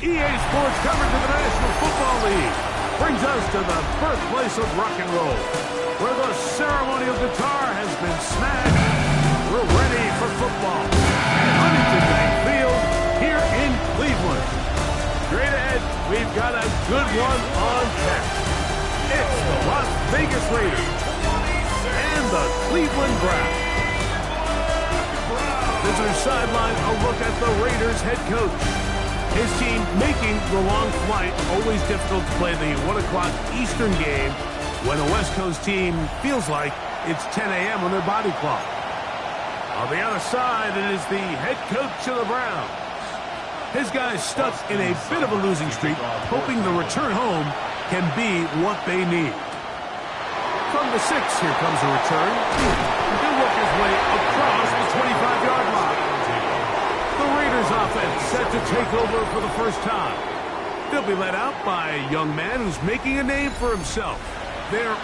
EA Sports coverage of the National Football League brings us to the birthplace of rock and roll, where the ceremonial guitar has been smashed. We're ready for football at Huntington Bank Field here in Cleveland. Straight ahead, we've got a good one on tap. It's the Las Vegas Raiders and the Cleveland Browns. Visitors sideline, a look at the Raiders head coach. His team making the long flight, always difficult to play the 1 o'clock Eastern game when a West Coast team feels like it's 10 a.m. on their body clock. On the other side, it is the head coach of the Browns. His guys stuck in a bit of a losing streak, hoping the return home can be what they need. From the 6, here comes a return. He'll work his way across the 25-yard line. The Raiders offense set to take over for the first time. They'll be led out by a young man who's making a name for himself. They're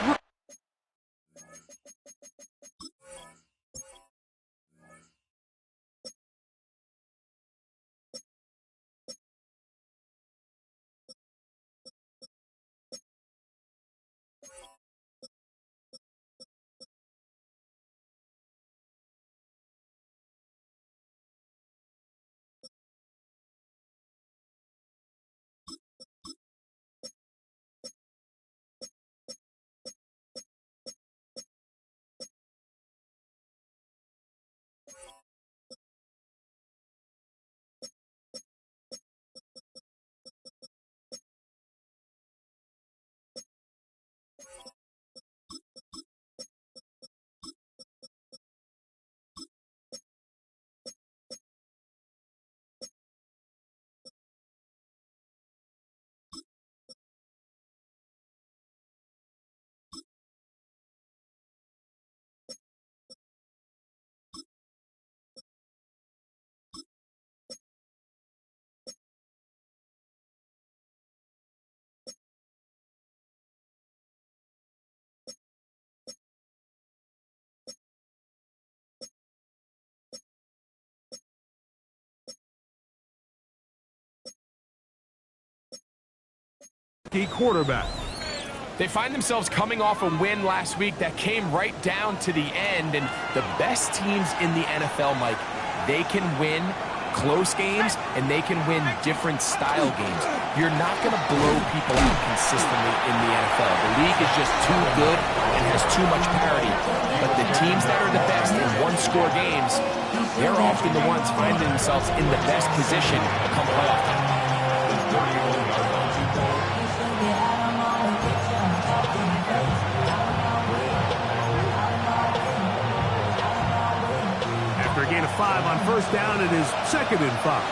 quarterback. They find themselves coming off a win last week that came right down to the end, and the best teams in the NFL, Mike, they can win close games and they can win different style games. You're not going to blow people out consistently in the NFL. The league is just too good and has too much parity. But the teams that are the best in one-score games, they're often the ones finding themselves in the best position come playoff time. After a gain of 5 on first down, it is 2nd and 5.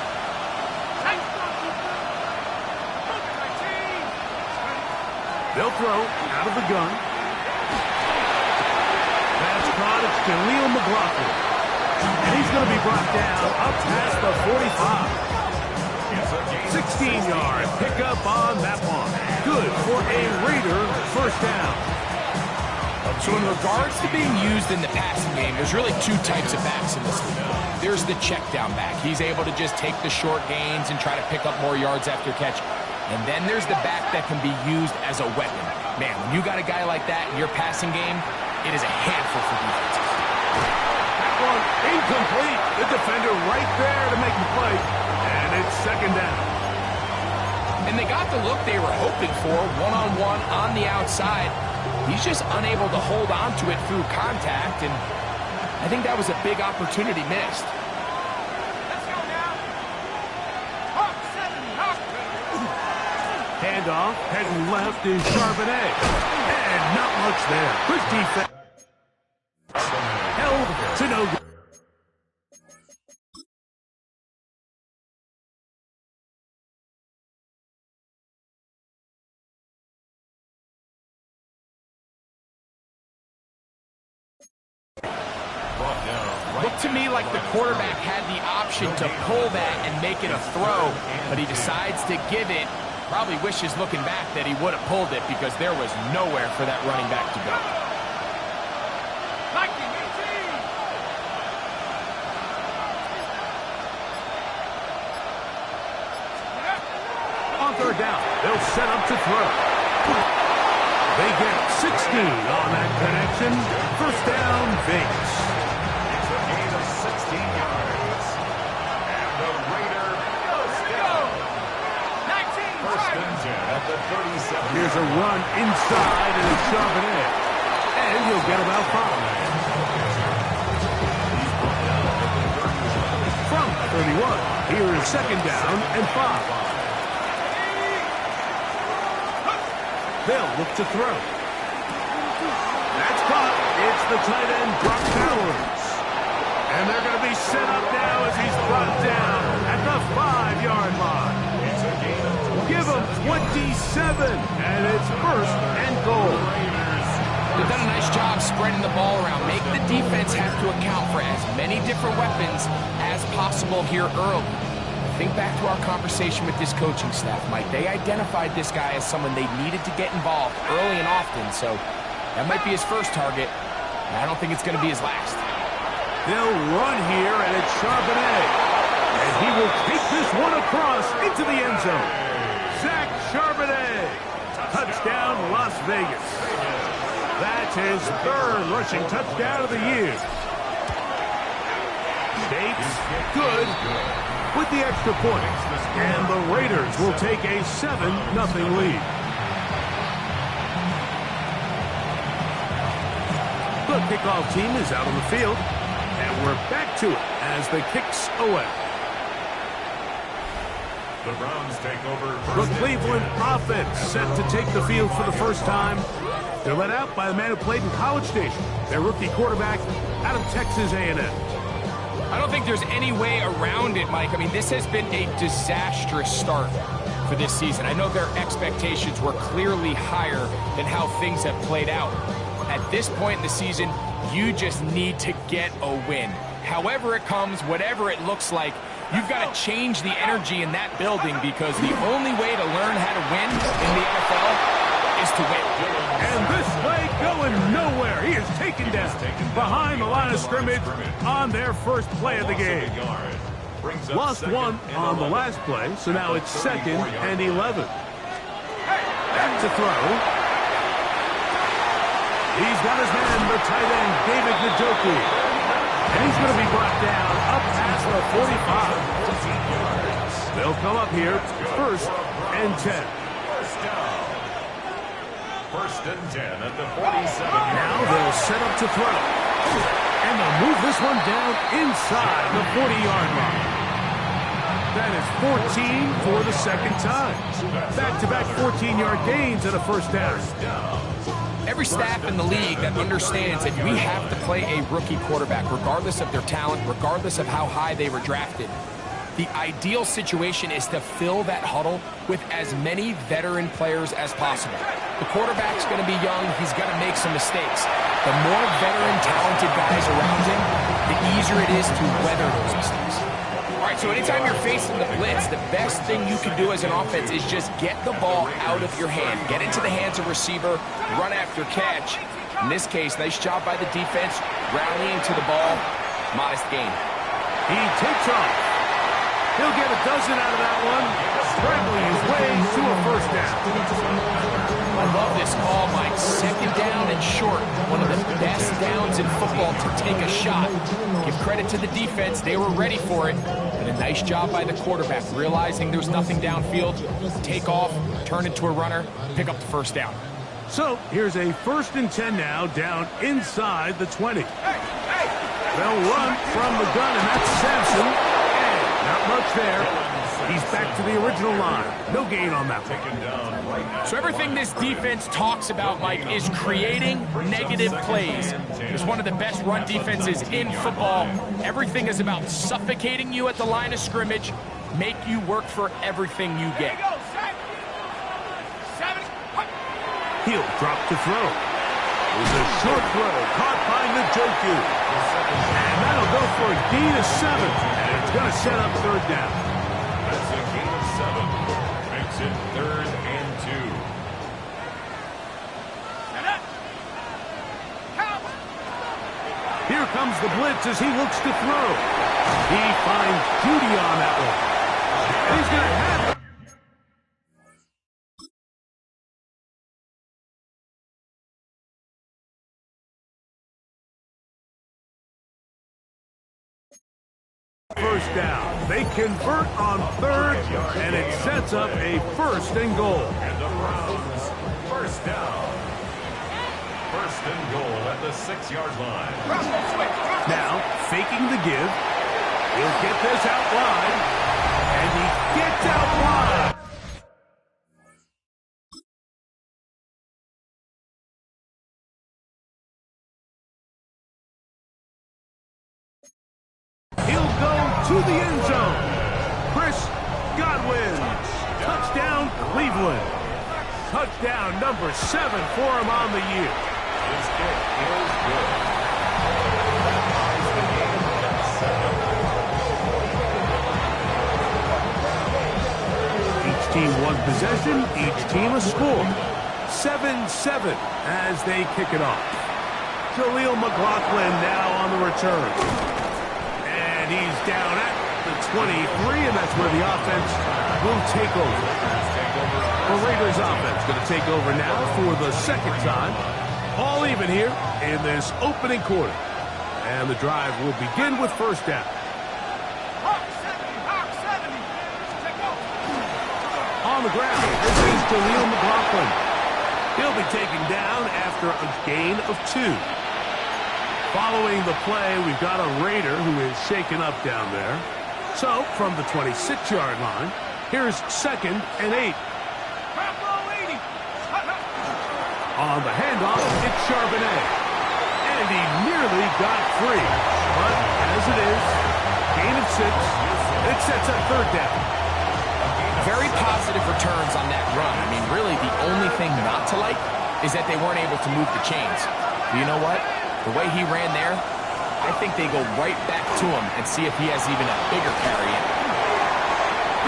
They'll throw out of the gun. That's caught. It's Jaleel McLaughlin. And he's going to be brought down up past the 45. 16-yard pickup on that one. Good for a Raider first down. So in regards to being used in the passing game, there's really 2 types of backs in this league. There's the check down back. He's able to just take the short gains and try to pick up more yards after catch. And then there's the back that can be used as a weapon. Man, when you got a guy like that in your passing game, it is a handful for defenses. That one incomplete. The defender right there to make the play. And it's 2nd down. And they got the look they were hoping for, one-on-one on the outside. He's just unable to hold on to it through contact, and I think that was a big opportunity missed. Let's go now. Hawk set. handoff. Heading left is Charbonnet. And not much there. Good defense. Held to no good. Looked to me like the quarterback had the option to pull that and make it a throw, but he decides to give it. Probably wishes looking back that he would have pulled it because there was nowhere for that running back to go. On third down, they'll set up to throw. They get 16 on that connection. First down, Vegas. It's a gain of 16 yards. And the Raider goes down. 19. First and 10 at the 37. Here's a run inside, and it's Charbonnet. And he'll get about 5. From 31, here is second down and 5. They'll look to throw. That's caught. It's the tight end, Brock Bowers. And they're going to be set up now as he's brought down at the 5-yard line. Give him 27, and it's first and goal. They've done a nice job spreading the ball around. Make the defense have to account for as many different weapons as possible here early. Think back to our conversation with this coaching staff, Mike. They identified this guy as someone they needed to get involved early and often, so that might be his first target. I don't think it's going to be his last. They'll run here, and it's Charbonnet. And he will take this one across into the end zone. Zach Charbonnet. Touchdown, Las Vegas. That's his third rushing touchdown of the year. States good with the extra point. And the Raiders will take a 7-0 lead. The kickoff team is out on the field. And we're back to it as the kick's away. The Browns take over. The Cleveland offense set to take the field for the first time. They're led out by the man who played in College Station, their rookie quarterback out of Texas A&M. I don't think there's any way around it, Mike. I mean, this has been a disastrous start for this season. I know their expectations were clearly higher than how things have played out. At this point in the season, you just need to get a win. However it comes, whatever it looks like, you've got to change the energy in that building because the only way to learn how to win in the NFL is to win. And this play going nowhere. He is taken down behind the line of scrimmage on their first play of the game. Lost one on the last play, so now it's 2nd and 11. Back to throw. He's got his man, the tight end, David Njoku. And he's going to be brought down up past the 45. They'll come up here, 1st and 10. First and 10 at the 47. Now they'll set up to throw. And they'll move this one down inside the 40-yard line. That is 14 for the second time. Back-to-back 14-yard gains and a first down. Every staff in the league that understands that we have to play a rookie quarterback, regardless of their talent, regardless of how high they were drafted. The ideal situation is to fill that huddle with as many veteran players as possible. The quarterback's going to be young. He's going to make some mistakes. The more veteran, talented guys around him, the easier it is to weather those mistakes. All right, so anytime you're facing the blitz, the best thing you can do as an offense is just get the ball out of your hand. Get into the hands of receiver, run after catch. In this case, nice job by the defense, rallying to the ball. Modest gain. He takes off. He'll get a dozen out of that one, scrambling his way to a first down. I love this call, Mike. 2nd down and short. One of the best downs in football to take a shot. Give credit to the defense. They were ready for it. And a nice job by the quarterback, realizing there's nothing downfield. Take off, turn into a runner, pick up the first down. So here's a 1st and 10 now, down inside the 20. They'll run from the gun, and that's Sampson. And not much there. He's back to the original line. No gain on that one. So everything this defense talks about, Mike, is creating negative plays. It's one of the best run defenses in football. Everything is about suffocating you at the line of scrimmage, make you work for everything you get. He'll drop to throw. It's a short throw, caught by Njoku. And that'll go for a gain of 7. And it's going to set up third down. That's a gain of 7. Makes it 3rd and 2. Here comes the blitz as he looks to throw. He finds Judy on that one. He's going to have it. First down. They convert on 3rd, and it sets up a 1st and goal. And the Browns, first down. 1st and goal at the 6-yard line. Now, faking the give. He'll get this out wide. And he gets out wide. He'll go to the end zone. Chris Godwin. Touchdown, Cleveland. Touchdown number 7 for him on the year. His kick is good. That ties the game at 7. Each team one possession, each team a score. 7-7 as they kick it off. Jaleel McLaughlin now on the return. And he's down at the 23, and that's where the offense will take over. The Raiders offense going to take over now for the 2nd time. All even here in this opening quarter. And the drive will begin with first down. On the ground, this is Jaleel McLaughlin. He'll be taken down after a gain of 2. Following the play, we've got a Raider who is shaken up down there. So, from the 26-yard line, here's 2nd and 8. On the handoff, it's Charbonnet. And he nearly got free. But as it is, gain of 6, it sets up third down. Very positive returns on that run. I mean, really, the only thing not to like is that they weren't able to move the chains. But you know what? The way he ran there, I think they go right back to him and see if he has even a bigger carry in.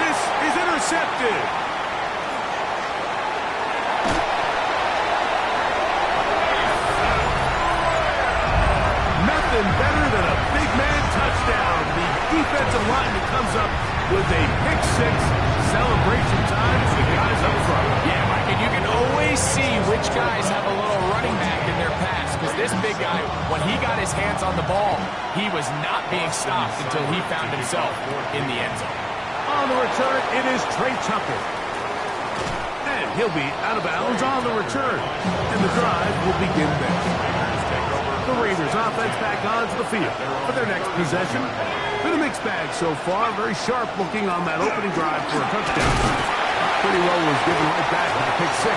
This is intercepted. Nothing better than a big man touchdown. The defensive lineman comes up with a pick 6. Celebration time for the guys up front. Yeah, Mike, and you can always see which guys have a little running back in their pass, because this big guy, when he got his hands on the ball, he was not being stopped until he found himself in the end zone. On the return, it is Trey Tucker. And he'll be out of bounds on the return. And the drive will begin there. The Raiders offense back onto the field for their next possession. Been a mixed bag so far. Very sharp looking on that opening drive for a touchdown. Pretty well was given right back with a pick 6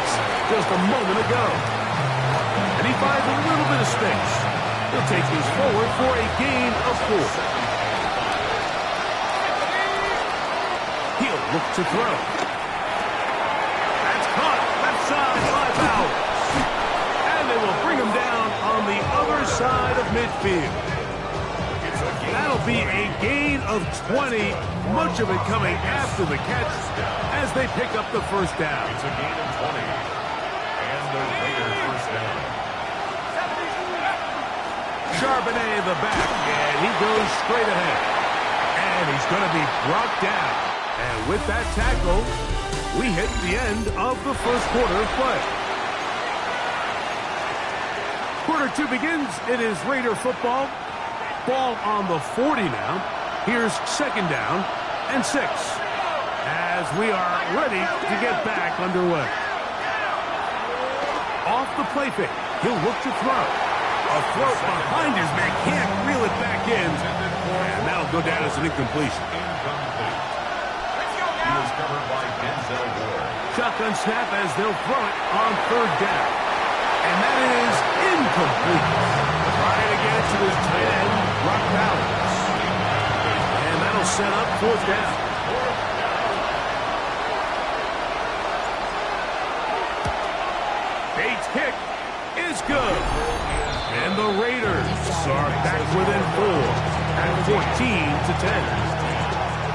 just a moment ago. And he finds a little bit of space. He'll take these forward for a gain of 4. He'll look to throw. That's caught left side by Bowers. And they will bring him down on the other side of midfield. That'll be a gain of 20, much of it coming after the catch as they pick up the first down. It's a gain of 20. And the Raiders first down. Charbonnet the back, and he goes straight ahead. And he's going to be brought down. And with that tackle, we hit the end of the first quarter of play. Quarter 2 begins. It is Raider football. Ball on the 40 now. Here's 2nd down and 6 as we are ready to get back underway. Off the play fake. He'll look to throw. A throw behind his man. Can't reel it back in. And that'll go down as an incompletion. covered by Denzel Ward. Shotgun snap as they'll throw it on third down. And that is incomplete. Trying to get it to his tight end, Rock Bowers. And that'll set up fourth down. Bates' kick is good. And the Raiders are back within 4 at 14-10.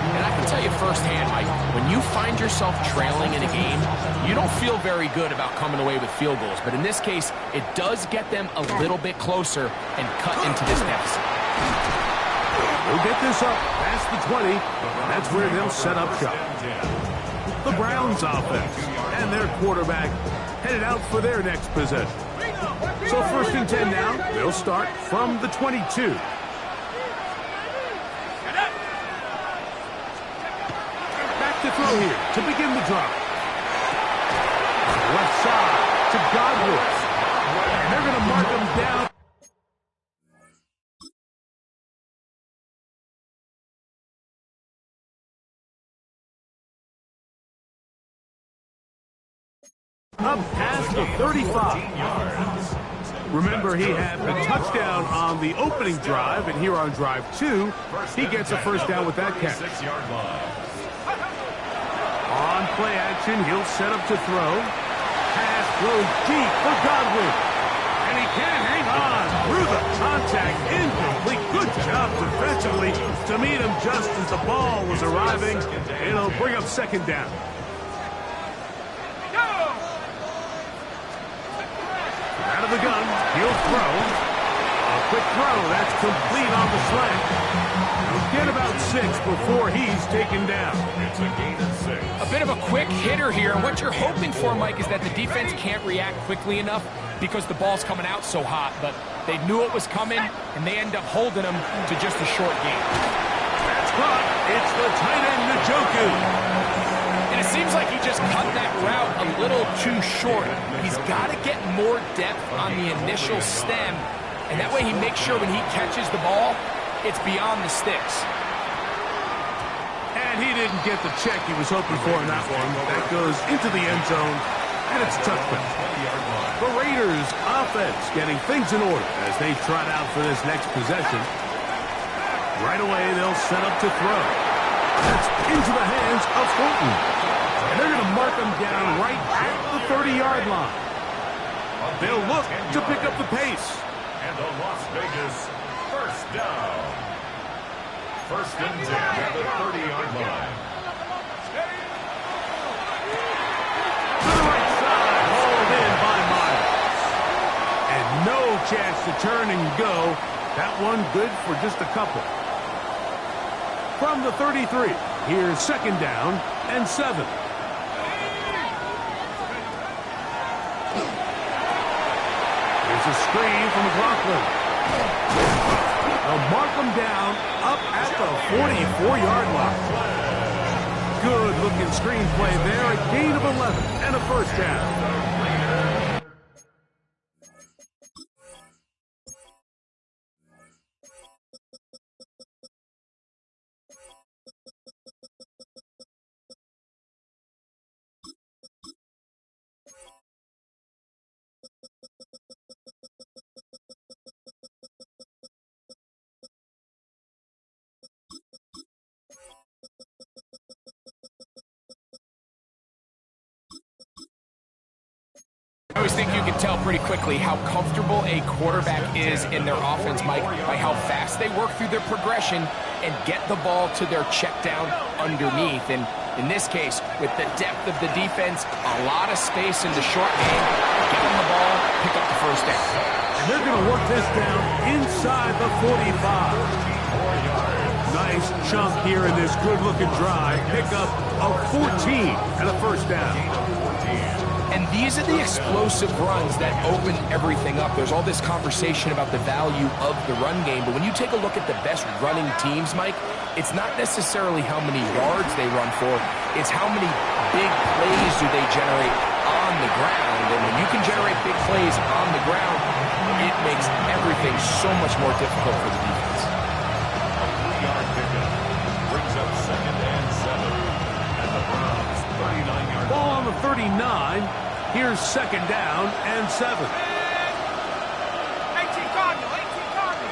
And I can tell you firsthand, Mike, when you find yourself trailing in a game, you don't feel very good about coming away with field goals. But in this case, it does get them a little bit closer and cut into this deficit. They'll get this up past the 20. That's where they'll set up shop. The Browns offense and their quarterback headed out for their next possession. So 1st and 10 now. They'll start from the 22. To throw here to begin the drive. Left side to Godwin. And they're going to mark him down. Up past the 35. Remember, he had a touchdown on the opening drive, and here on drive 2, he gets a first down with that catch. On play action, he'll set up to throw. Pass goes deep for Godwin. And he can't hang on through the contact. Incomplete. Good job defensively to meet him just as the ball was arriving. It'll bring up second down. Out of the gun, he'll throw. A quick throw. That's complete on the slant. He'll get about 6 before he's taken down. It's a gain of 6. A bit of a quick hitter here, and what you're hoping for, Mike, is that the defense can't react quickly enough because the ball's coming out so hot. But they knew it was coming, and they end up holding them to just a short gain. That's caught. It's the tight end, Njoku. And it seems like he just cut that route a little too short. He's got to get more depth on the initial stem, and that way he makes sure when he catches the ball, it's beyond the sticks. And he didn't get the check he was hoping for in that one. That goes into the end zone, and it's a touchdown. The Raiders' offense getting things in order as they trot out for this next possession. Right away, they'll set up to throw. That's into the hands of Fulton. And they're going to mark him down right at the 30-yard line. They'll look to pick up the pace. And the Las Vegas first down. 1st and 10 at the 30-yard line. To the right side, hauled in by Miles. And no chance to turn and go. That one good for just a couple. From the 33, here's 2nd down and 7. Here's a screen from McLaughlin. They'll mark him down up at the 44-yard line. Good-looking screenplay there. A gain of 11 and a first down. I always think you can tell pretty quickly how comfortable a quarterback is in their offense, Mike, by how fast they work through their progression and get the ball to their check down underneath. And in this case, with the depth of the defense, a lot of space in the short game, get them the ball, pick up the first down. And they're going to work this down inside the 45. Nice chunk here in this good-looking drive. Pick up of 14 and a first down. And these are the explosive runs that open everything up. There's all this conversation about the value of the run game, but when you take a look at the best running teams, Mike, it's not necessarily how many yards they run for, it's how many big plays do they generate on the ground. And when you can generate big plays on the ground, it makes everything so much more difficult for the defense. A 3-yard pickup brings up 2nd and 7 at the Browns. 39. Here's second down and 7. 18 Cardinal, 18 Cardinal.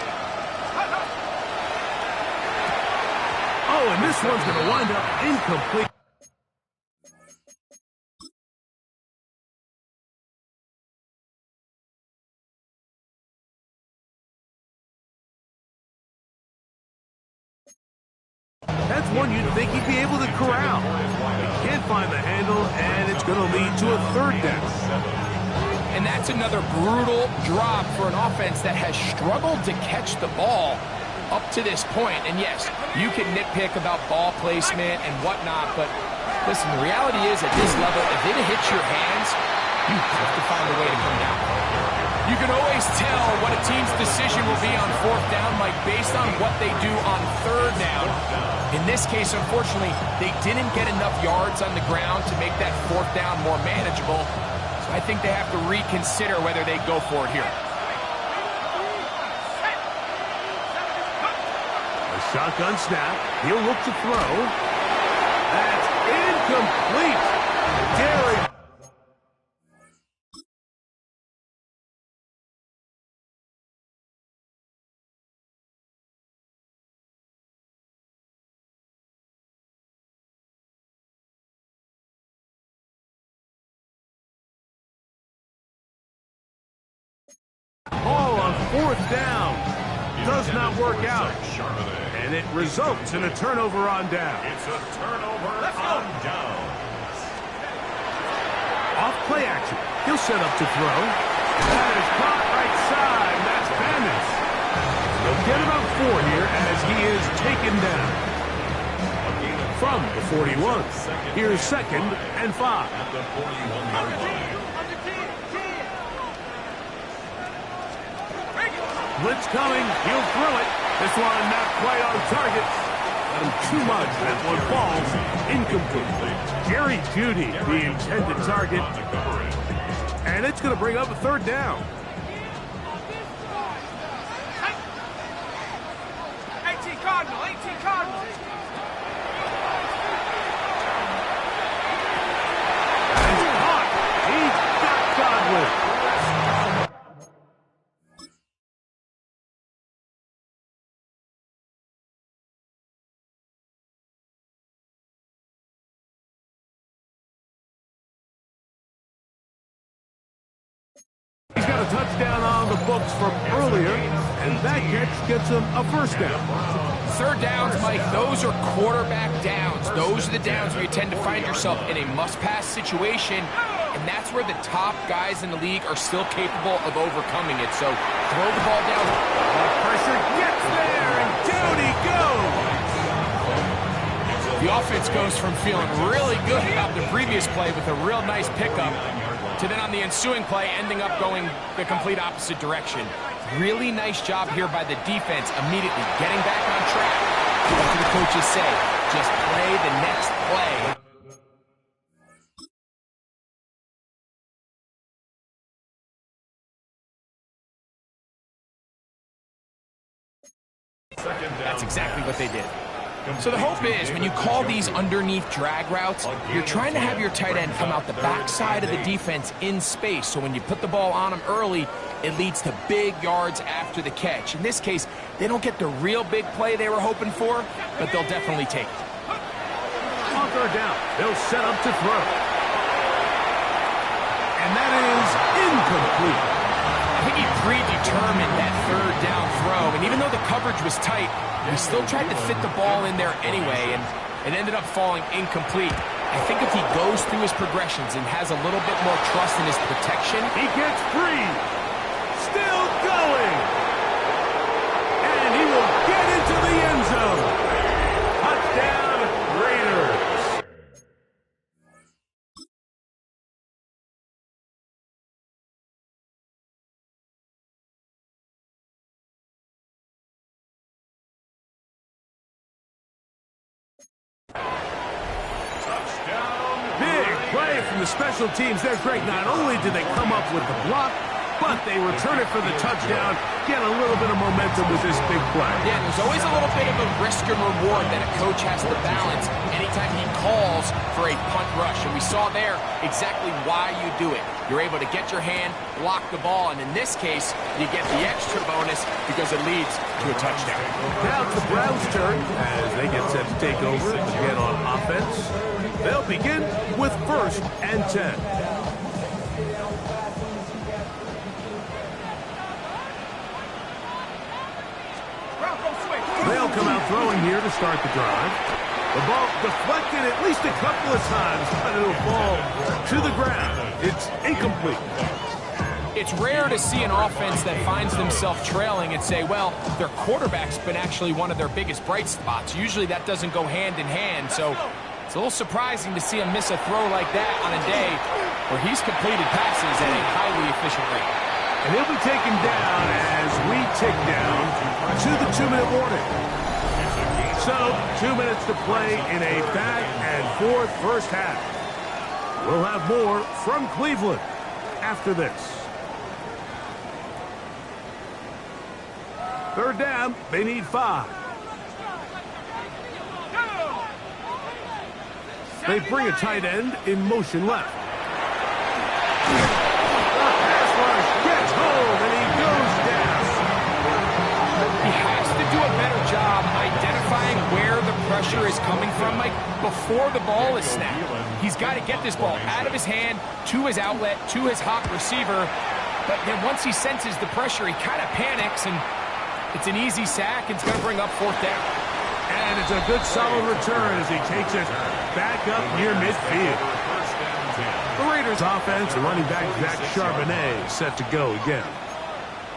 Oh, and this one's going to wind up incomplete. That's one you'd think he'd be able to corral. He can't find the handle, and it's going to lead to a third down. And that's another brutal drop for an offense that has struggled to catch the ball up to this point. And yes, you can nitpick about ball placement and whatnot, but listen, the reality is at this level, if it hits your hands, you have to find a way to come down. You can always tell what a team's decision will be on fourth down, Mike, based on what they do on third down. In this case, unfortunately, they didn't get enough yards on the ground to make that fourth down more manageable. So I think they have to reconsider whether they go for it here. A shotgun snap. He'll look to throw. That's incomplete. Derrick. Ball on fourth down. Does not work out. And it results in a turnover on down. It's a turnover on down. Off play action. He'll set up to throw. That is caught right side. That's Bandits. He'll get about 4 here as he is taken down. From the 41. Here's second and 5. At the 41-yard line. Blitz coming. He'll throw it. This one not quite on target. Let him too much. That one falls incomplete. Jerry Jeudy, the intended target. And it's going to bring up a third down. 18 Cardinal, 18 Cardinal. And caught. He's got Godwin. He's got a touchdown on the books from earlier, and that catch gets him a first down. Third downs, Mike, those are quarterback downs. Those are the downs where you tend to find yourself in a must-pass situation, and that's where the top guys in the league are still capable of overcoming it. So throw the ball down. Pressure gets there, and down he goes. The offense goes from feeling really good about the previous play with a real nice pickup to then on the ensuing play ending up going the complete opposite direction. Really nice job here by the defense immediately getting back on track. What do the coaches say? Just play the next play. That's exactly what they did. So the hope is when you call these underneath drag routes, you're trying to have your tight end come out the backside of the defense in space. So when you put the ball on him early, it leads to big yards after the catch. In this case, they don't get the real big play they were hoping for, but they'll definitely take it. On third down, they'll set up to throw. And that is incomplete. I think he predetermined that third down throw, and even though the coverage was tight, he still tried to fit the ball in there anyway, and it ended up falling incomplete. I think if he goes through his progressions and has a little bit more trust in his protection, he gets free. Still going. And he will get into the end zone. Touchdown, Raiders. Big play from the special teams. They're great. Not only did they come up with the block, but they return it for the touchdown. Get a little bit of momentum with this big play. Yeah, there's always a little bit of a risk and reward that a coach has to balance anytime he calls for a punt rush. And we saw there exactly why you do it. You're able to get your hand, block the ball, and in this case, you get the extra bonus because it leads to a touchdown. Now it's the Browns' turn as they get set to take over again on offense. They'll begin with 1st and 10. They'll come out throwing here to start the drive. The ball deflected at least a couple of times, but it'll fall to the ground. It's incomplete. It's rare to see an offense that finds themselves trailing and say, well, their quarterback's been actually one of their biggest bright spots. Usually that doesn't go hand in hand, so it's a little surprising to see him miss a throw like that on a day where he's completed passes at a highly efficient rate. And he'll be taken down as we tick down to the 2-minute warning. So, 2 minutes to play in a back-and-forth first half. We'll have more from Cleveland after this. 3rd down, they need 5. They bring a tight end in motion left. Where the pressure is coming from, Mike, before the ball is snapped. He's got to get this ball out of his hand to his outlet, to his hot receiver. But then once he senses the pressure, he kind of panics, and it's an easy sack. It's going to bring up 4th down. And it's a good solid return as he takes it back up near midfield. The Raiders offense, running back Zach Charbonnet, set to go again.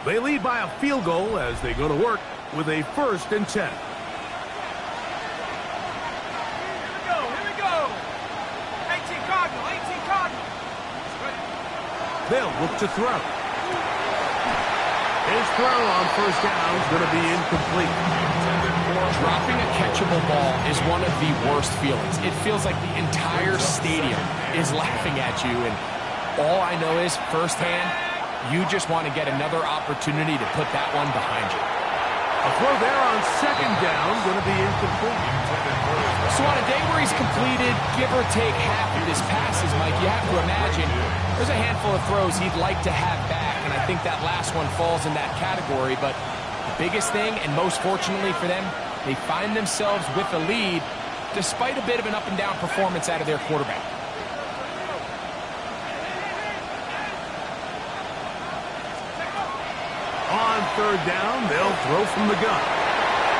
They lead by a field goal as they go to work with a 1st and 10. They'll look to throw. His throw on 1st down is going to be incomplete. Dropping a catchable ball is one of the worst feelings. It feels like the entire stadium is laughing at you, and all I know is firsthand, you just want to get another opportunity to put that one behind you. A throw there on 2nd down, going to be incomplete. So on a day where he's completed, give or take half of his passes, Mike, you have to imagine there's a handful of throws he'd like to have back, and I think that last one falls in that category. But the biggest thing, and most fortunately for them, they find themselves with a lead despite a bit of an up-and-down performance out of their quarterback. On 3rd down, they'll throw from the gun.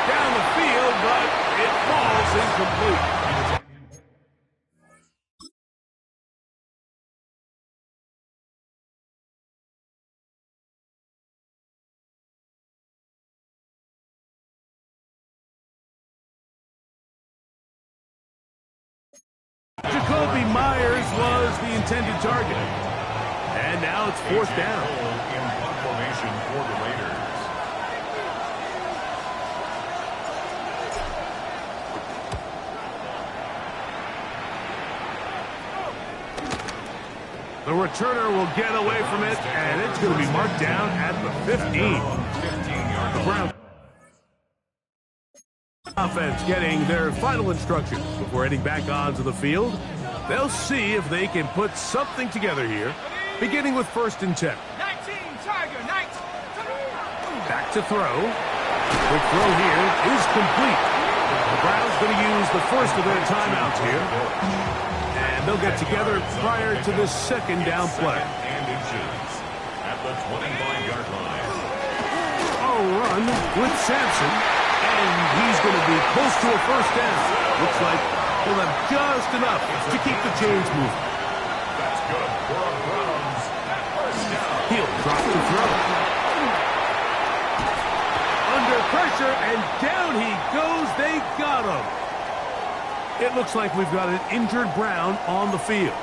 Down the field, but it falls incomplete. Jacoby Myers was the intended target. And now it's 4th down. In punt formation for the Raiders. The returner will get away from it, and it's going to be marked down at the 15. The Browns offense getting their final instructions before heading back onto the field. They'll see if they can put something together here, beginning with 1st and 10. 19, Tiger, 19. Back to throw. Quick throw here is complete. The Browns going to use the first of their timeouts here. And they'll get together prior to this 2nd down play. And inches at the 25-yard line. A run with Sampson. And he's going to be close to a 1st down. Looks like he'll have just enough to keep the chains moving. That's good for a Browns at 1st down. He'll drop the throw. Under pressure, and down he goes. They got him. It looks like we've got an injured Brown on the field.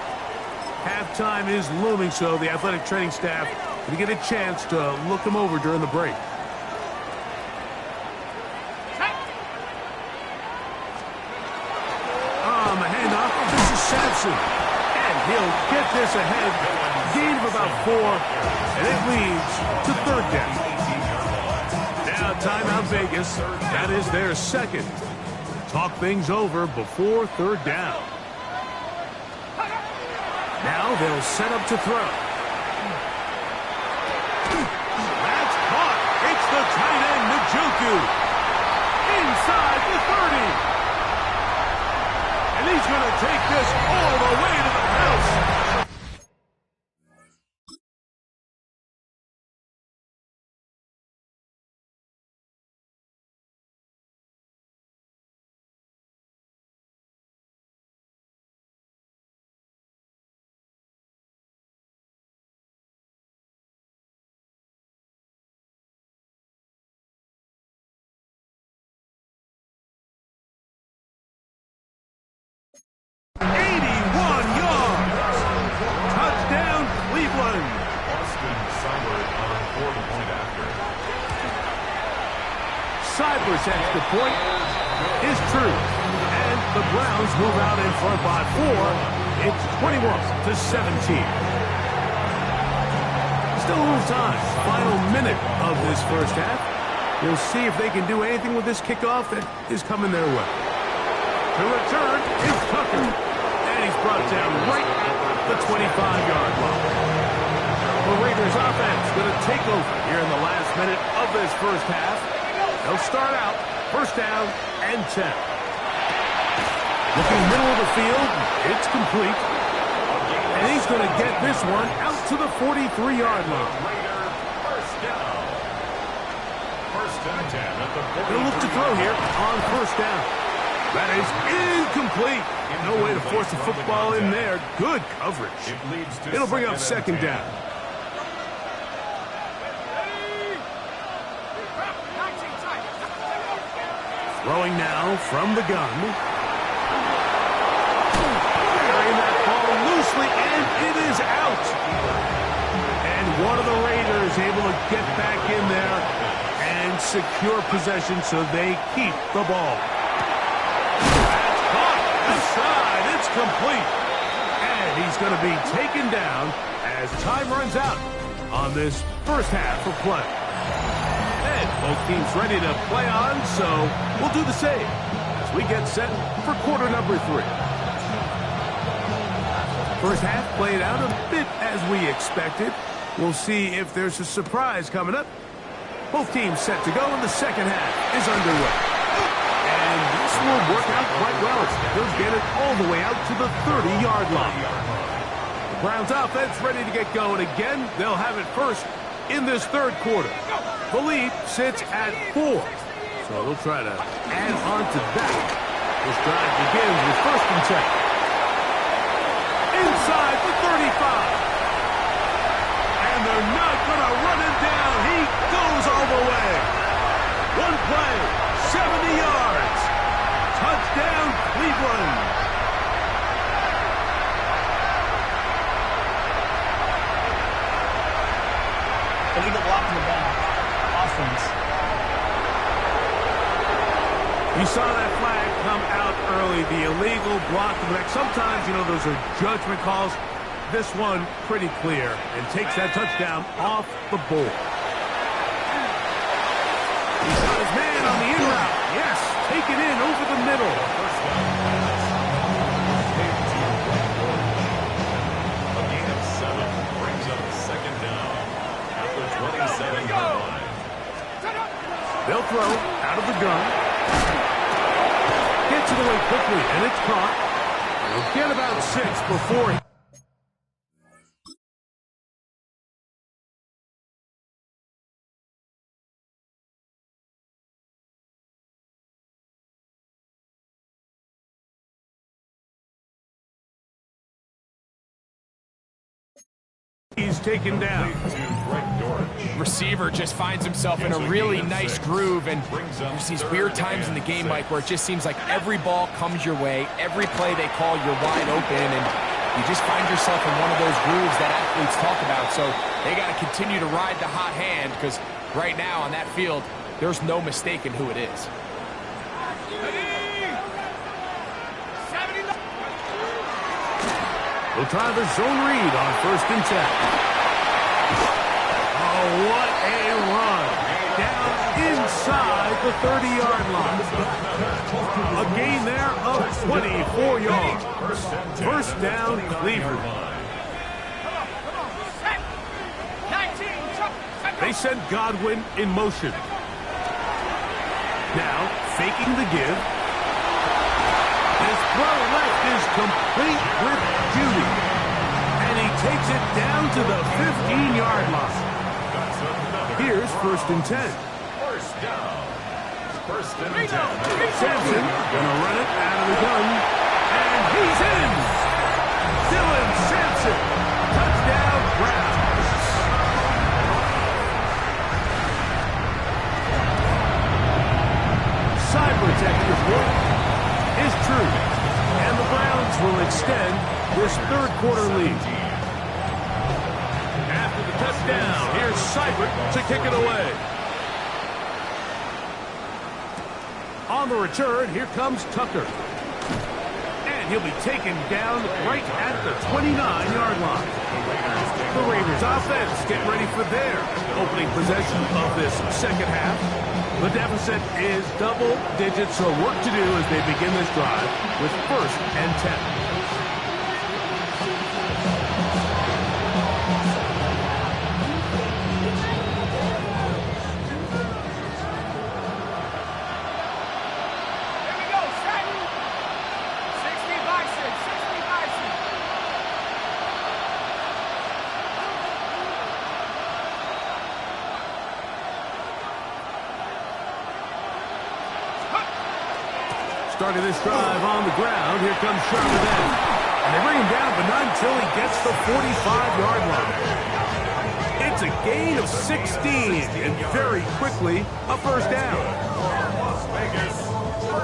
Halftime is looming, so the athletic training staff going to get a chance to look him over during the break. On the handoff, this is Sampson. And he'll get this ahead. Gain of about 4. And it leads to third down. Now timeout Vegas. That is their second. Talk things over before third down. Now they'll set up to throw. That's caught. It's the tight end, Njoku. Inside the 30. And he's going to take this all the way to the house. Cyber's extra point is true. And the Browns move out in front by 4. It's 21-17. Still a little time. Final minute of this first half. We'll see if they can do anything with this kickoff that is coming their way. The return is Tucker. And he's brought down right at the 25-yard line. The Raiders offense going to take over here in the last minute of this first half. They'll start out first down and 10. Looking middle of the field, it's complete. And he's going to get this one out to the 43-yard line. They'll look to throw here on first down. That is incomplete. No way to force the football in there. Good coverage. It'll bring up second down. Throwing now from the gun. Carrying that ball loosely, and it is out. And one of the Raiders able to get back in there and secure possession so they keep the ball. That's caught. Outside. It's complete. And he's going to be taken down as time runs out on this first half of play. Both teams ready to play on, so we'll do the same as we get set for quarter number 3. First half played out a bit as we expected. We'll see if there's a surprise coming up. Both teams set to go, and the second half is underway. And this will work out quite well. They'll get it all the way out to the 30-yard line. The Browns offense ready to get going again. They'll have it first in this third quarter. The lead sits at 4. So they'll try to add on to that. This drive begins with first and 10. Inside the 35. And they're not going to run him down. He goes all the way. One play, 70 yards. Touchdown, Cleveland. Illegal block in the back. Offense. You saw that flag come out early, the illegal block in the back. Sometimes, you know, those are judgment calls. This one, pretty clear, and takes that touchdown off the board. He's got his man on the in route. Yes, take it in over the middle. A gain of 7 brings up second down at the 27-yard line. They'll throw out of the gun. Gets it away quickly, and it's caught. They'll get about 6 before he... He's taken down. Receiver just finds himself in a really nice groove, and there's these weird times in the game, Mike, where it just seems like every ball comes your way, every play they call, you're wide open, and you just find yourself in one of those grooves that athletes talk about. So they got to continue to ride the hot hand, because right now on that field, there's no mistaking who it is. We'll try the zone read on first and 10. what a run. Down inside the 30-yard line. A gain there of 24 yards. First down, Cleveland. They send Godwin in motion. Now, faking the give. His throw left is complete with Judy. And he takes it down to the 15-yard line. Here's 1st and 10. First down. First and 10. Sampson gonna run it out of the gun. And he's in! Dylan Sampson. Touchdown, Browns. Side protector report is true. And the Browns will extend this third-quarter lead. After the touchdown, here's Seibert to kick it away. On the return, here comes Tucker. And he'll be taken down right at the 29-yard line. The Raiders offense getting ready for their opening possession of this second half. The deficit is double digits, so work to do as they begin this drive with 1st and 10. Starting this drive on the ground, here comes Charbonnet. And they bring him down, but not until he gets the 45-yard line. It's a gain of 16, and very quickly, a first down.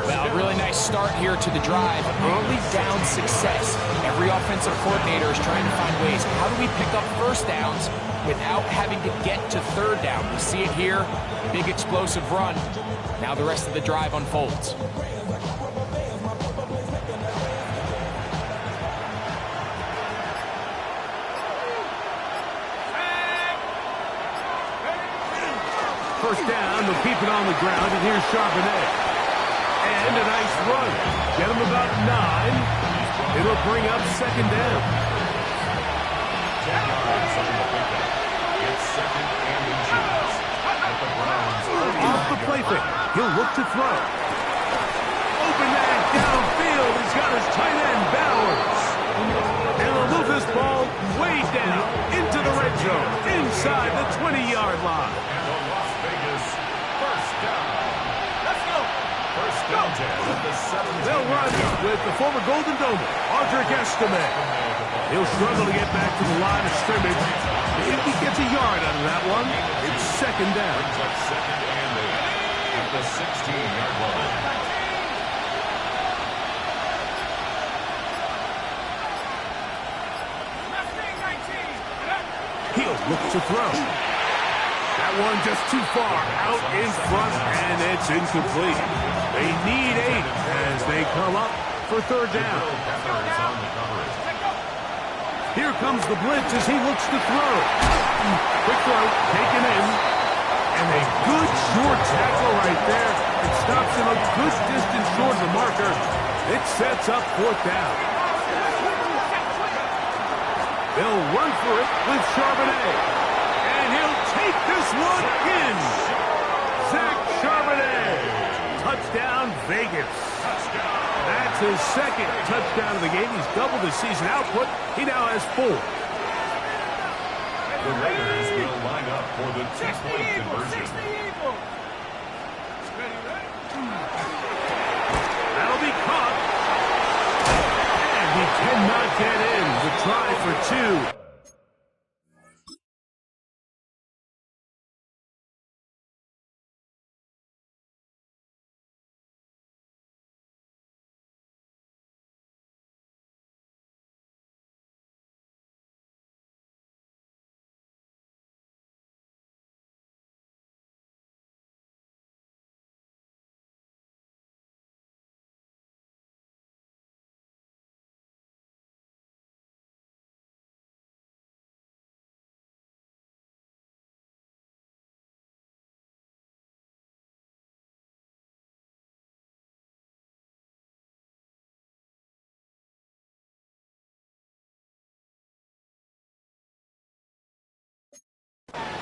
Well, a really nice start here to the drive. Early down success. Every offensive coordinator is trying to find ways. How do we pick up first downs without having to get to third down? We see it here. Big explosive run. Now the rest of the drive unfolds. First down, they'll keep it on the ground, and here's Charbonnet. And a nice run. Get him about 9. It'll bring up second down. 10 yards on the pickup. It's second and inches. At the Browns. Off the play fake. He'll look to throw. Open man downfield. He's got his tight end, Bowers. And he'll move this ball way down into the red zone, inside the 20-yard line. They'll run with the former Golden Domer, Audric Estime. He'll struggle to get back to the line of scrimmage. If he gets a yard out of that one, it's second down. Second and 8 at the 16-yard line. He'll look to throw. That one just too far out in front, and it's incomplete. They need 8 as they come up for third down. Here comes the blitz as he looks to throw. Quick throw, taken in. And a good short tackle right there. It stops him a good distance short of the marker. It sets up fourth down. They'll run for it with Charbonnet. And he'll take this one in. Zach Charbonnet. Touchdown, Vegas. That's his second touchdown of the game. He's doubled his season output. He now has 4. The Raiders will line up for the two-point conversion. That'll be caught. And he cannot get in. The try for 2.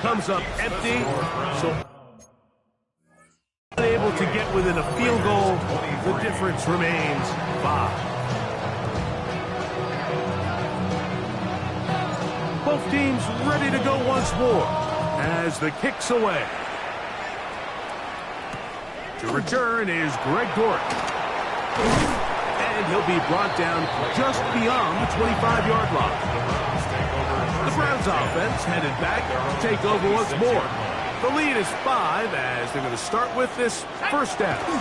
comes up empty, so unable to get within a field goal. The difference remains 5. Both teams ready to go once more as the kick's away. To return is Greg Dork. And he'll be brought down just beyond the 25-yard line. The Browns offense headed back to take over once more. The lead is 5 as they're going to start with this first down. To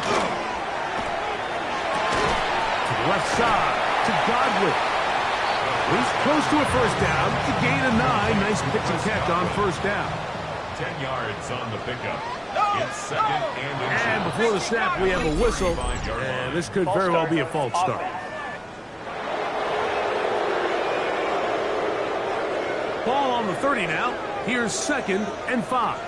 the left side, to Godwin. He's close to a first down. To gain a 9. Nice pitch and catch on first down. 10 yards on the pickup. It's second and before the snap, we have a whistle. And this could very well be a false start. Ball on the 30 now. Here's 2nd and 5.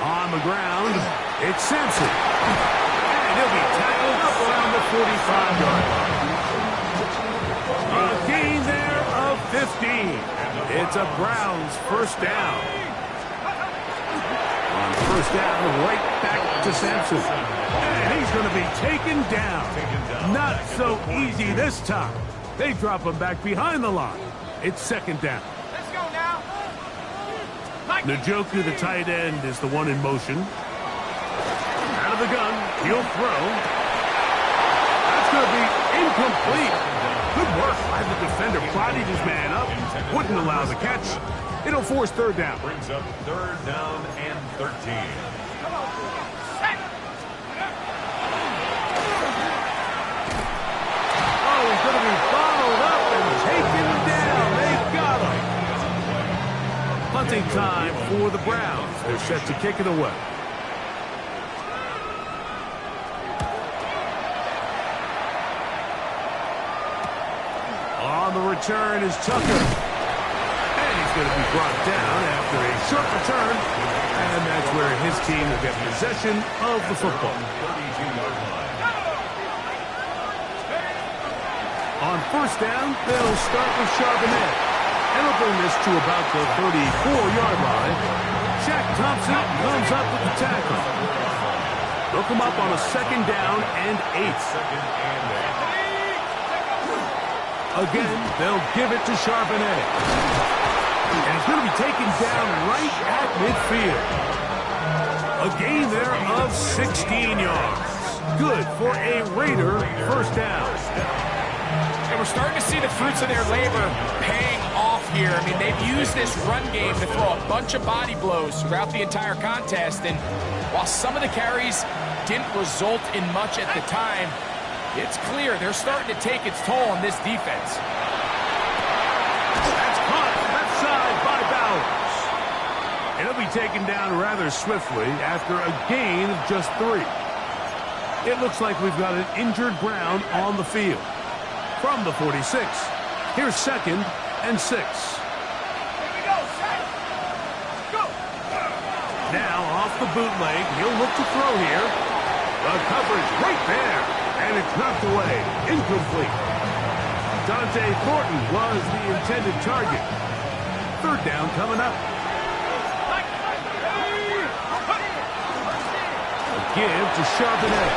On the ground, it's Sampson. And he'll be tackled up around the 45-yard line. A gain there of 15. It's a Browns first down. On first down, right back to Sampson. And he's going to be taken down. Not so easy this time. They drop him back behind the line. It's 2nd down. Let's go now. Njoku, the tight end, is the one in motion. Out of the gun, he'll throw. That's going to be incomplete. Good work by the defender. Bodied his man up. Wouldn't allow the catch. It'll force 3rd down. Brings up 3rd down and 13. Oh, he's going to be followed up and taken down. They got him. Punting time for the Browns. They're set to kick it away. On the return is Tucker. And he's going to be brought down after a short return. And that's where his team will get possession of the football. 32-yard line. On first down, they'll start with Charbonnet. And they'll bring this to about the 34-yard line. Shaq Thompson comes up with the tackle. They'll come up on a 2nd down and 8. Again, they'll give it to Charbonnet. And it's going to be taken down right at midfield. A gain there of 16 yards. Good for a Raider first down. And we're starting to see the fruits of their labor paying off here. I mean, they've used this run game to throw a bunch of body blows throughout the entire contest. And while some of the carries didn't result in much at the time, it's clear they're starting to take its toll on this defense. That's caught left side by Bowers. And it'll be taken down rather swiftly after a gain of just 3. It looks like we've got an injured Brown on the field. From the 46, here's 2nd and 6. Here we go, Shaq. Go. Now off the bootleg, he'll look to throw here. The coverage right there, and it's knocked away, incomplete. Dante Thornton was the intended target. 3rd down coming up. A give to Charbonnet.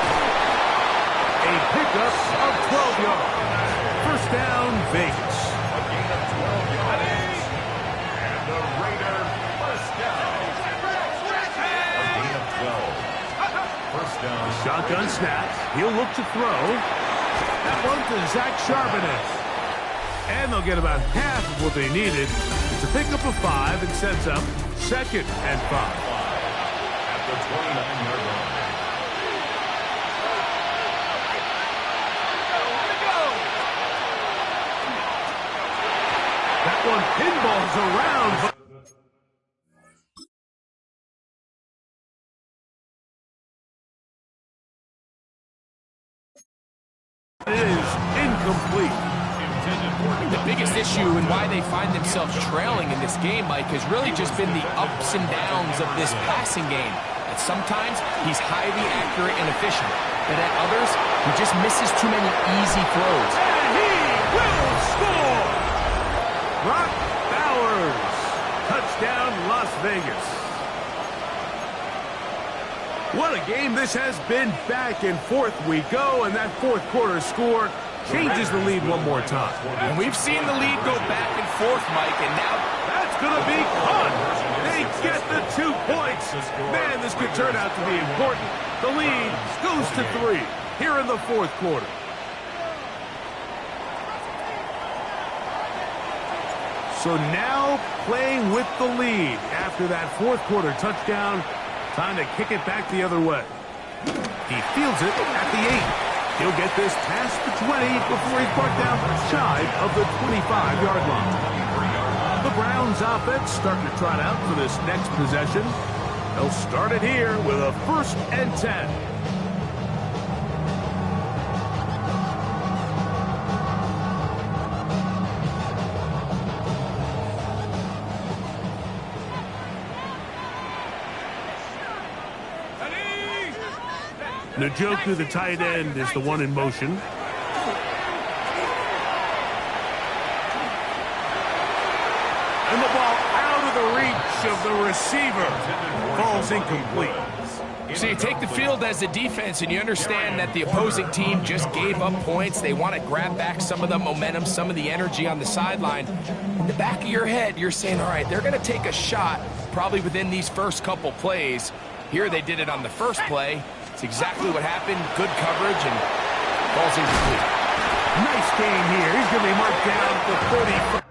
A pickup of 12 yards. First down, Vegas. A gain of 12 yards. And the Raider first down. A gain of 12. First down. Shotgun snap. He'll look to throw. That one to Zach Charbonnet. And they'll get about half of what they needed. It's a pickup of 5 and sets up 2nd and 5. At the 29-yard line. That one pinballs around, but it is incomplete. The biggest issue and why they find themselves trailing in this game, Mike, has really just been the ups and downs of this passing game. At sometimes, he's highly accurate and efficient, but at others, he just misses too many easy throws. And he will score! Brock Bowers. Touchdown, Las Vegas. What a game this has been. Back and forth we go, and that fourth quarter score changes the lead one more time. And we've seen the lead go back and forth, Mike, and now that's going to be fun. They get the 2 points. Man, this could turn out to be important. The lead goes to 3 here in the fourth quarter. So now playing with the lead after that fourth quarter touchdown. Time to kick it back the other way. He fields it at the 8. He'll get this past the 20 before he's brought down shy of the 25-yard line. The Browns offense starting to trot out for this next possession. They'll start it here with a 1st and 10. Njoku, the tight end, is the one in motion. And the ball out of the reach of the receiver. Falls incomplete. So you take the field as a defense, and you understand that the opposing team just gave up points. They want to grab back some of the momentum, some of the energy on the sideline. In the back of your head, you're saying, all right, they're going to take a shot probably within these first couple plays. Here they did it on the first play. It's exactly what happened. Good coverage and falls incomplete. Nice game here. He's going to be marked down for 30.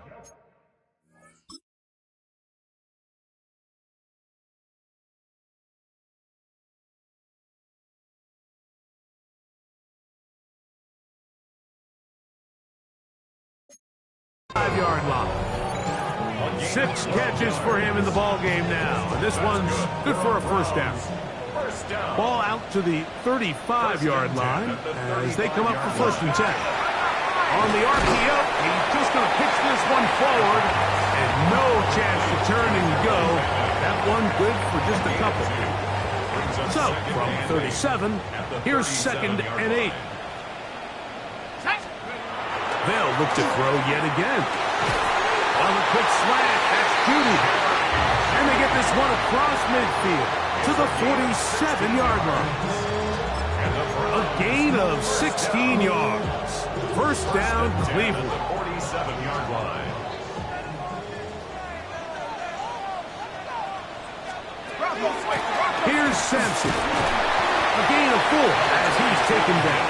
Five-yard line. 6 catches for him in the ball game now. And this one's good for a first down. Ball out to the 35-yard line as they come up for 1st and 10. On the RPO, he's just going to pitch this one forward, and no chance to turn and go. That one good for just a couple. So, from 37, here's 2nd and 8. They'll look to throw yet again. On the quick slant, that's Judy. And they get this one across midfield to the 47-yard line. A gain of 16 yards. 1st down, Cleveland. 47-yard line. Here's Sampson. A gain of 4 as he's taken down.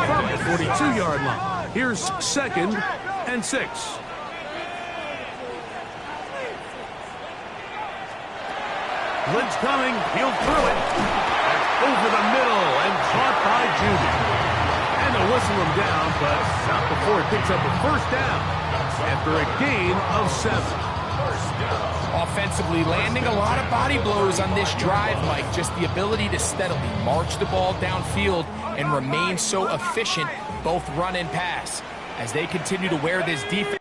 From the 42-yard line. Here's 2nd and 6. Blitz coming. He'll throw it. Over the middle and caught by Judy. And they'll whistle him down, but not before it picks up a 1st down after a gain of 7. Offensively, landing a lot of body blows on this drive, Mike. Just the ability to steadily march the ball downfield and remain so efficient, both run and pass, as they continue to wear this defense.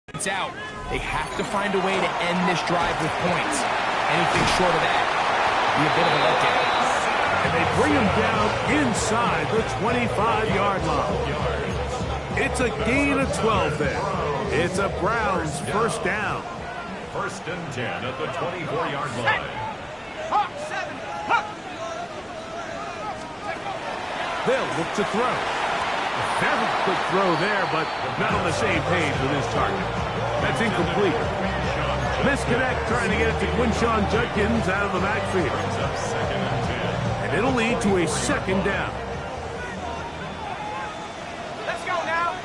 It's out. They have to find a way to end this drive with points. Anything short of that be a bit of a letdown. And they bring him down inside the 25-yard line. It's a gain of 12 there. It's a Browns first down. First and 10 at the 24-yard line. They'll look to throw. A very quick throw there, but not on the same page with his target. That's incomplete. Misconnect trying to get it to Quinshawn Judkins out of the backfield. And it'll lead to a second down. Let's go now.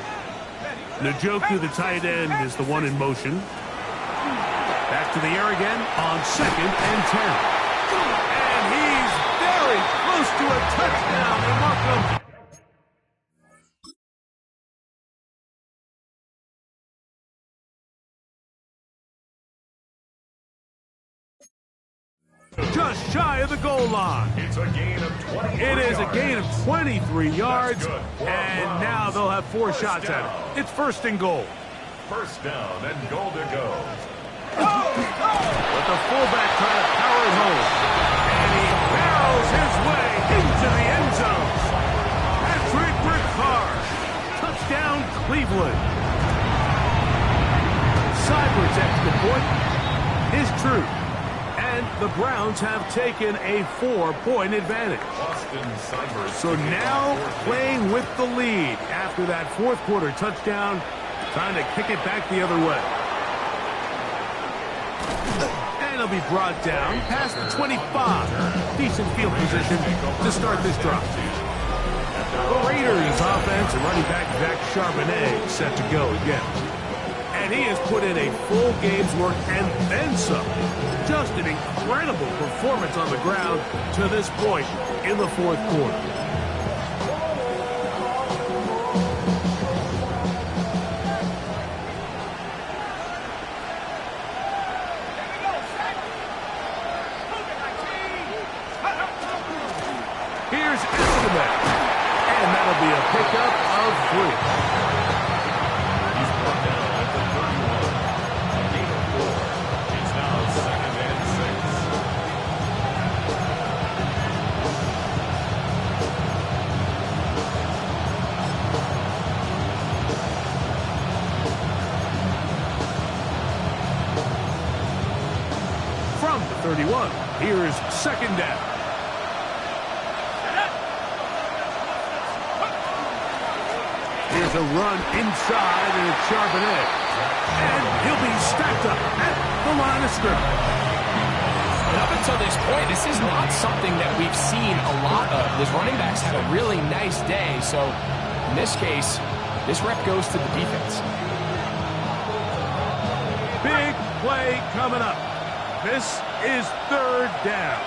Njoku, the tight end, is the one in motion. Back to the air again on second and 10. And he's very close to a touchdown. They mark him. Just shy of the goal line. It's a gain of 23 It is a yards. gain of 23 yards, good. and now they'll have 4 shots at it. It's first and goal. First down and goal to go. But the fullback trying to power him home. And he barrels his way into the end zone. Patrick Ricard. Touchdown, Cleveland. Cyber's extra point is true. And the Browns have taken a 4-point advantage. So now playing with the lead after that fourth quarter touchdown, trying to kick it back the other way. And he'll be brought down past the 25. Decent field position to start this drive. The Raiders offense and running back Zach Charbonnet set to go again. And he has put in a full game's work and then some. Just an incredible performance on the ground to this point in the fourth quarter. Here's Escobar. And that'll be a pickup of 3. From the 31, here's second down. Here's a run inside, and it's Charbonnet. And he'll be stacked up at the line of scrimmage. And up until this point, this is not something that we've seen a lot of. This running back's had a really nice day, so in this case, this rep goes to the defense. Big play coming up. This is third down.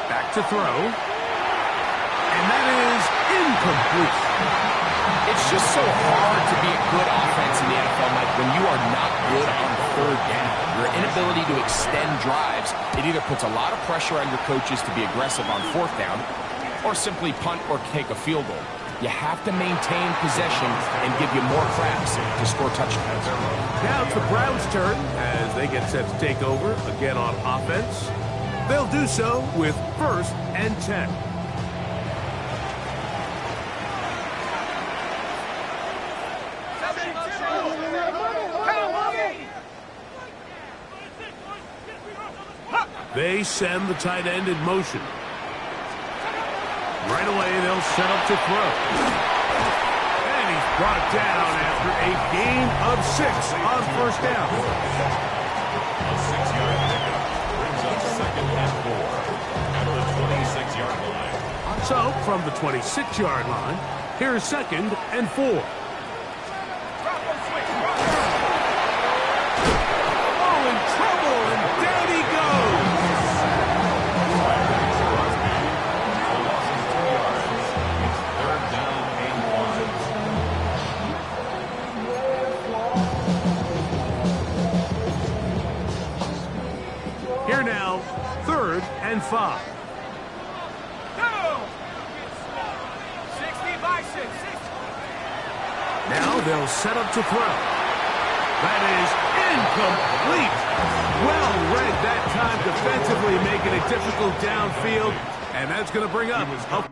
Back to throw. And that is incomplete. It's just so hard to be a good offense in the NFL, Mike, when you are not good on third down. Your inability to extend drives, it either puts a lot of pressure on your coaches to be aggressive on fourth down or simply punt or take a field goal. You have to maintain possession and give you more cracks to score touchdowns. Now it's the Browns' turn as they get set to take over again on offense. They'll do so with first and 10. They send the tight end in motion. Right away, they'll set up to throw. And he's brought down after a gain of 6 on first down. A 6-yard pickup brings up second and 4 at the 26-yard line. So, from the 26-yard line, here's second and 4. Oh, in trouble, and down he goes. Here now, third and 5. Now they'll set up to throw. That is incomplete. Well read that time defensively, making it difficult downfield. And that's going to bring up a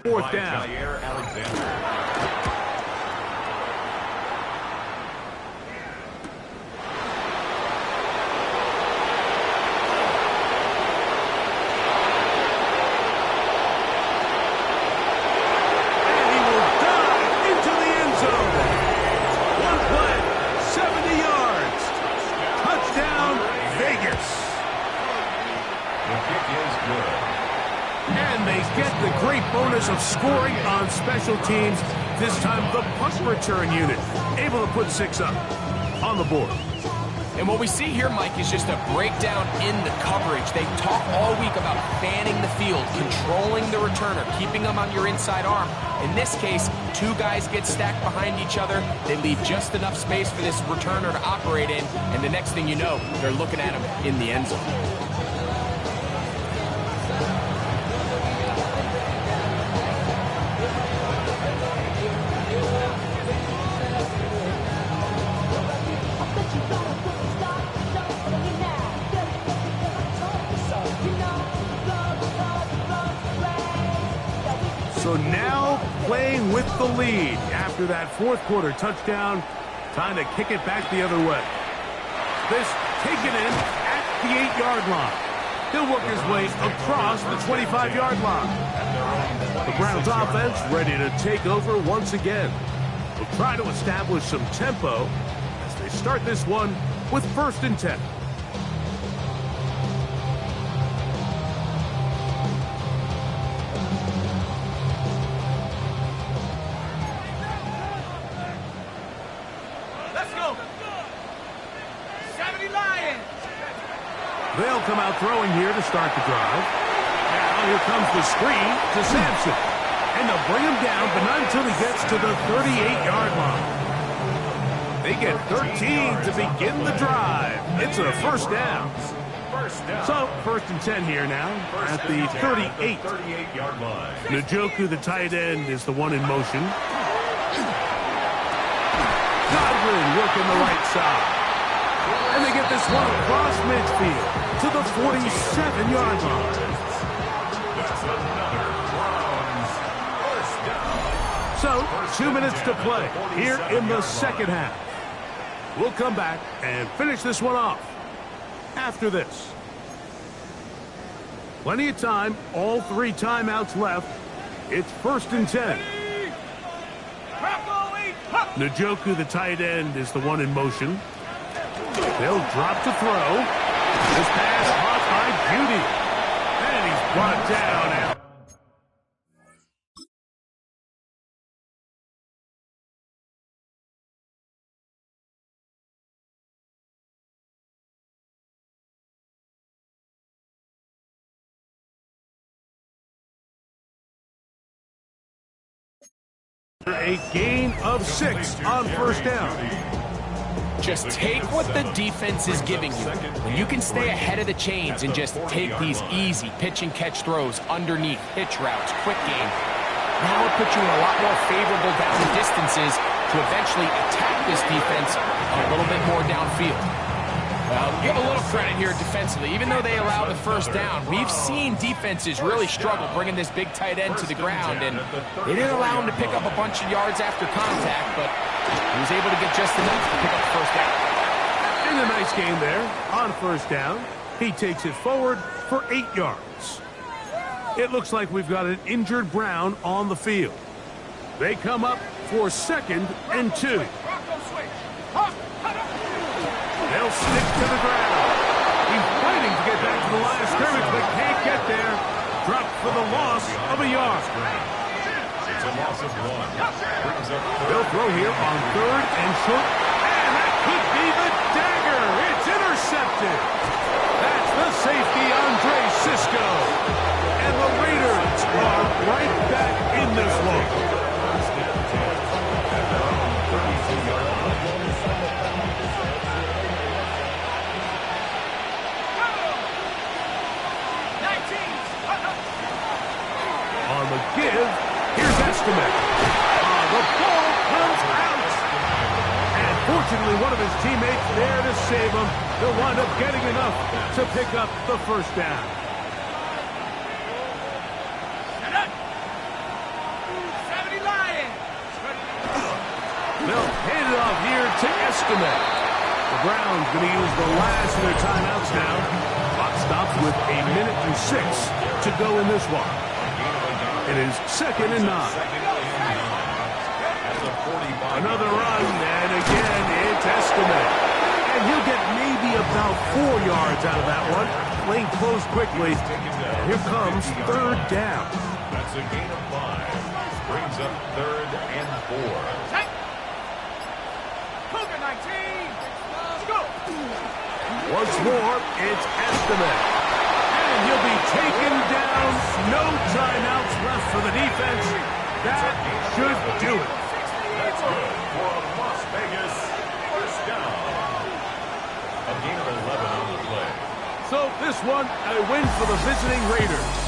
fourth down. Of scoring on special teams. This time the punt return unit able to put 6 up on the board. And what we see here, Mike, is just a breakdown in the coverage. They talk all week about fanning the field, controlling the returner, keeping them on your inside arm. In this case, 2 guys get stacked behind each other. They leave just enough space for this returner to operate in, and the next thing you know, they're looking at him in the end zone. So now playing with the lead after that fourth quarter touchdown, time to kick it back the other way. This taken in at the 8-yard line. He'll work his way across the 25-yard line. The Browns offense ready to take over once again. They'll try to establish some tempo as they start this one with 1st and 10. They'll come out throwing here to start the drive. Now here comes the screen to Sampson. And they'll bring him down, but not until he gets to the 38-yard line. They get 13 to begin the drive. It's a 1st down. So 1st and 10 here now at the 38-yard line. Njoku, the tight end, is the one in motion. Godwin working the right side. And they get this one across midfield to the 47-yard line. That's another Browns 1st down. So 2 minutes to play here in the second half. We'll come back and finish this one off after this. Plenty of time, all 3 timeouts left. It's 1st and 10. Njoku, the tight end, is the one in motion. They'll drop to throw. This pass caught by Beauty. And he's brought down. A gain of 6 on first down. Just take what the defense is giving you. When you can stay ahead of the chains and just take these easy pitch and catch throws underneath, hitch routes, quick game, now it puts you in a lot more favorable down distances to eventually attack this defense a little bit more downfield. Well, give a little credit here defensively. Even though they allowed the first down, we've seen defenses really struggle bringing this big tight end to the ground, and they didn't allow him to pick up a bunch of yards after contact, but he was able to get just enough to pick up the first down. In a nice game there on first down. He takes it forward for 8 yards. It looks like we've got an injured Brown on the field. They come up for 2nd and 2. They'll stick to the ground. He's fighting to get back to the line of scrimmage, but can't get there. Dropped for the loss of a yard. It's a loss of 1. They'll throw here on 3rd and short. And that could be the dagger. It's intercepted. That's the safety, Andre Cisco. And the Raiders are right back in this one. On the give, here's Estimate. The ball comes out. And fortunately, one of his teammates there to save him. He'll wind up getting enough to pick up the first down. They'll hand it off here to Estimate. The Browns going to use the last of their timeouts now. Clock stops with 1:06 to go in this one. It is 2nd and 9. Another run, and again, it's Estimate. And he'll get maybe about 4 yards out of that one. Playing close quickly. Here comes 3rd down. That's a gain of 5. Brings up 3rd and 4. Once more, it's Estimate. And he'll be taken down. No timeouts left for the defense. That should do it. That's good for a Las Vegas first down. A gain of 11 on the play. So this one, a win for the visiting Raiders.